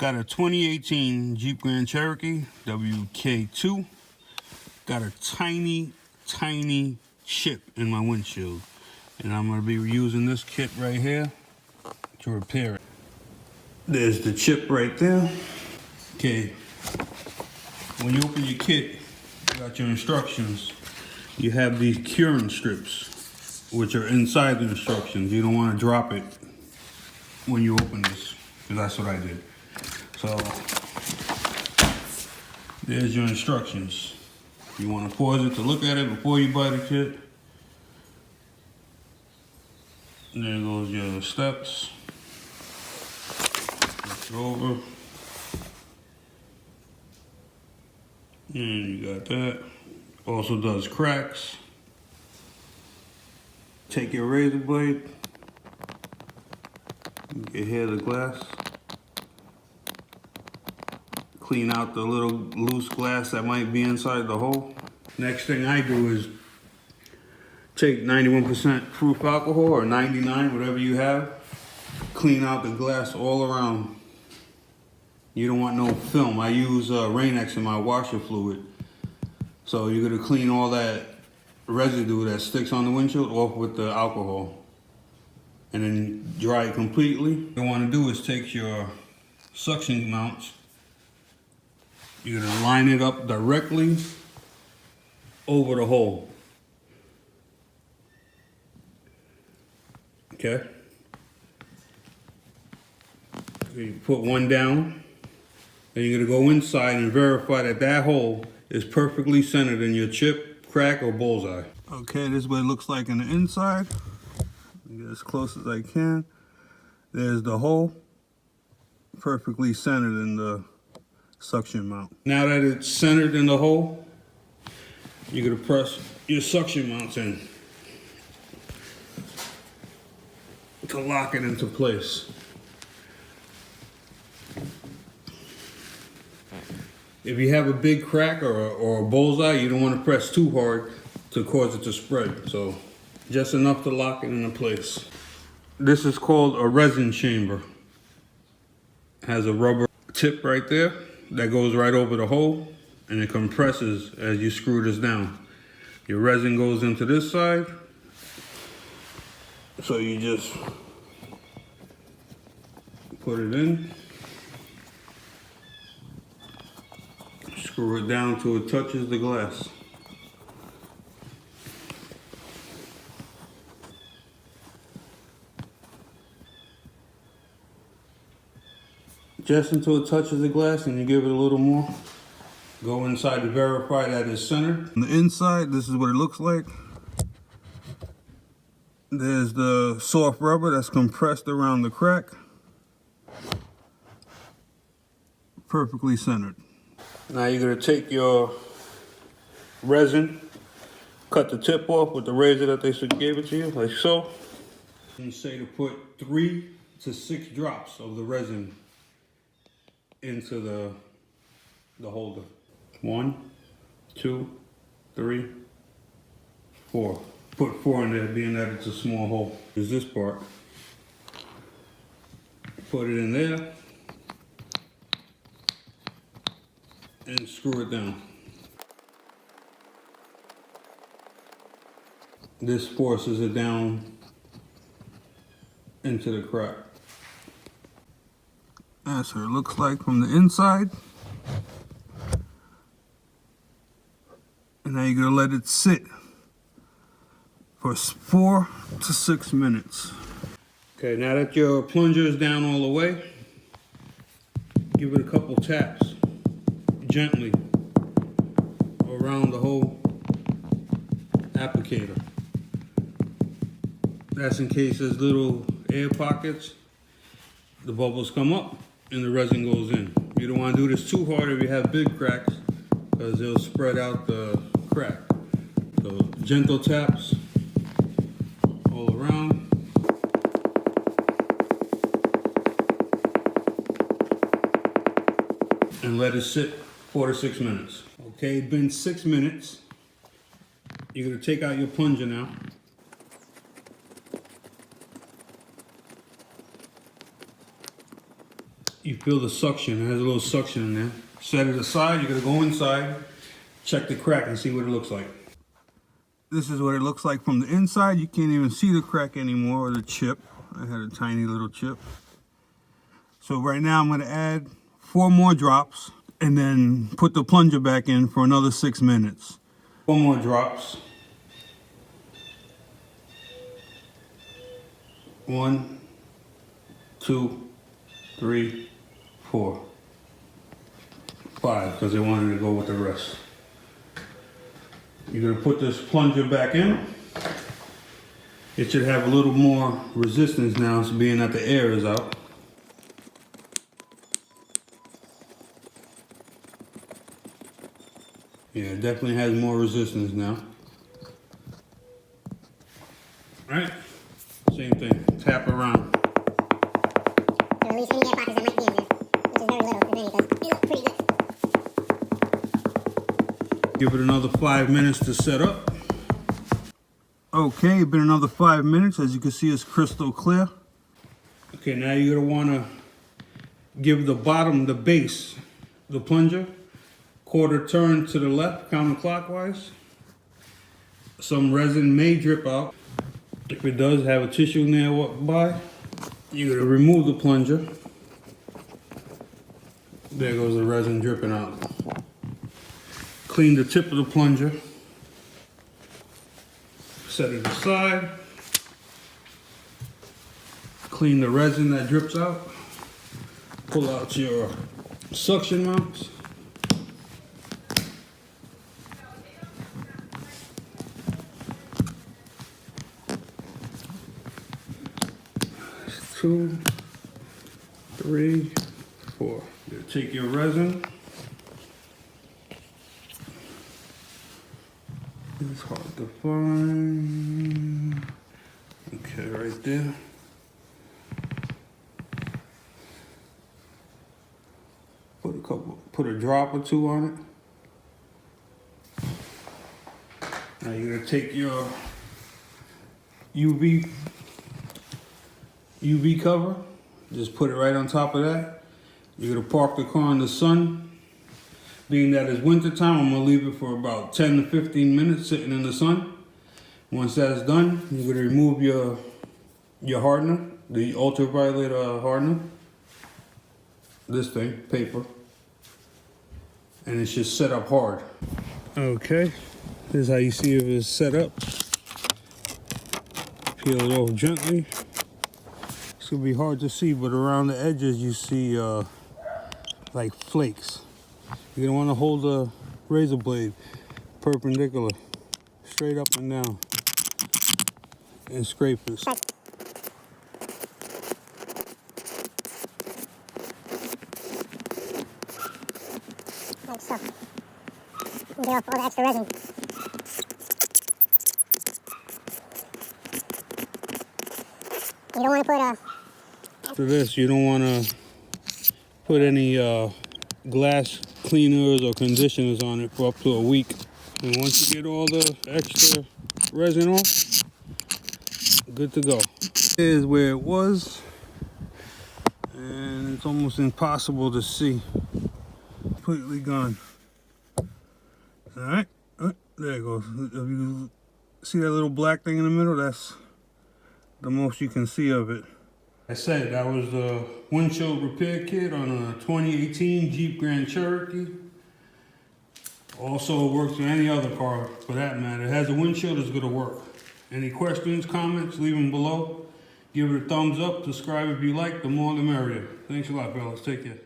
Got a 2018 Jeep Grand Cherokee WK2. Got a tiny chip in my windshield. And I'm going to be using this kit right here to repair it. There's the chip right there. Okay, when you open your kit, you got your instructions. You have these curing strips, which are inside the instructions. You don't want to drop it when you open this, because that's what I did. So, there's your instructions. You want to pause it to look at it before you buy the kit. And there goes your steps. Flip it over. And you got that. Also does cracks. Take your razor blade. You hear the glass. Clean out the little loose glass that might be inside the hole. Next thing I do is take 91% proof alcohol or 99, whatever you have. Clean out the glass all around. You don't want no film. I use Rain-X in my washer fluid. So you're gonna clean all that residue that sticks on the windshield off with the alcohol. And then dry it completely. What you wanna do is take your suction mounts. You're gonna line it up directly over the hole. Okay? You put one down, and you're gonna go inside and verify that that hole is perfectly centered in your chip, crack, or bullseye. Okay, this is what it looks like on the inside. Get as close as I can. There's the hole, perfectly centered in the suction mount. Now that it's centered in the hole, you're gonna press your suction mounts in to lock it into place. If you have a big crack or a bullseye, you don't want to press too hard to cause it to spread. So just enough to lock it into place. This is called a resin chamber. It has a rubber tip right there that goes right over the hole, and it compresses as you screw this down. Your resin goes into this side. So you just put it in. Screw it down till it touches the glass. Just until it touches the glass, and you give it a little more. Go inside to verify that it's centered. On the inside, this is what it looks like. There's the soft rubber that's compressed around the crack. Perfectly centered. Now you're going to take your resin, cut the tip off with the razor that they gave it to you, like so. And say to put 3 to 6 drops of the resin into the holder. 1, 2, 3, 4. Put 4 in there, being that it's a small hole. There's this part. Put it in there. And screw it down. This forces it down into the crack. That's what it looks like from the inside. And now you're gonna let it sit for 4 to 6 minutes. Okay, now that your plunger is down all the way, give it a couple taps gently around the whole applicator. That's in case there's little air pockets, the bubbles come up and the resin goes in. You don't want to do this too hard if you have big cracks, because it'll spread out the crack. So gentle taps all around. And let it sit 4 to 6 minutes. Okay, it's been 6 minutes. You're gonna take out your plunger now. You feel the suction. It has a little suction in there. Set it aside. You're gonna go inside, check the crack, and see what it looks like. This is what it looks like from the inside. You can't even see the crack anymore, or the chip. I had a tiny little chip. So right now I'm gonna add 4 more drops and then put the plunger back in for another 6 minutes. 4 more drops. 1, 2, 3, 4, 5, because they wanted to go with the rest. You're gonna put this plunger back in. It should have a little more resistance now, so being that the air is out. Yeah, it definitely has more resistance now. All right, same thing, tap around. To release any air pockets that might be in there, which is very little, if any, because it looks pretty good. Give it another 5 minutes to set up. Okay, been another 5 minutes. As you can see, it's crystal clear. Okay, now you're gonna wanna give the bottom, the base, the plunger, quarter turn to the left, counterclockwise. Some resin may drip out. If it does, have a tissue nearby. You're gonna remove the plunger. There goes the resin dripping out. Clean the tip of the plunger. Set it aside. Clean the resin that drips out. Pull out your suction mounts. Two, 3, 4. You take your resin. It's hard to find. Okay, right there. Put a drop or 2 on it. Now you're gonna take your UV cover, just put it right on top of that. You're gonna park the car in the sun. Being that it's winter time, I'm gonna leave it for about 10 to 15 minutes sitting in the sun. Once that's done, you're gonna remove your hardener, the ultraviolet hardener. This thing, paper. And it's just set up hard. Okay, this is how you see if it's set up. Peel it off gently. It's gonna be hard to see, but around the edges you see like flakes. You're gonna wanna hold the razor blade perpendicular, straight up and down, and scrape it. Like so. And get off all the extra resin. You don't want to put For this, you don't want to put any glass cleaners or conditioners on it for up to a week. And once you get all the extra resin off, good to go. Here's where it was, and it's almost impossible to see. Completely gone. All right, there it goes. If you see that little black thing in the middle, that's the most you can see of it. I said that was the windshield repair kit on a 2018 Jeep Grand Cherokee. Also works with any other car for that matter. It has a windshield, it's gonna work. Any questions, comments, leave them below. Give it a thumbs up, subscribe if you like, the more the merrier. Thanks a lot, fellas. Take care.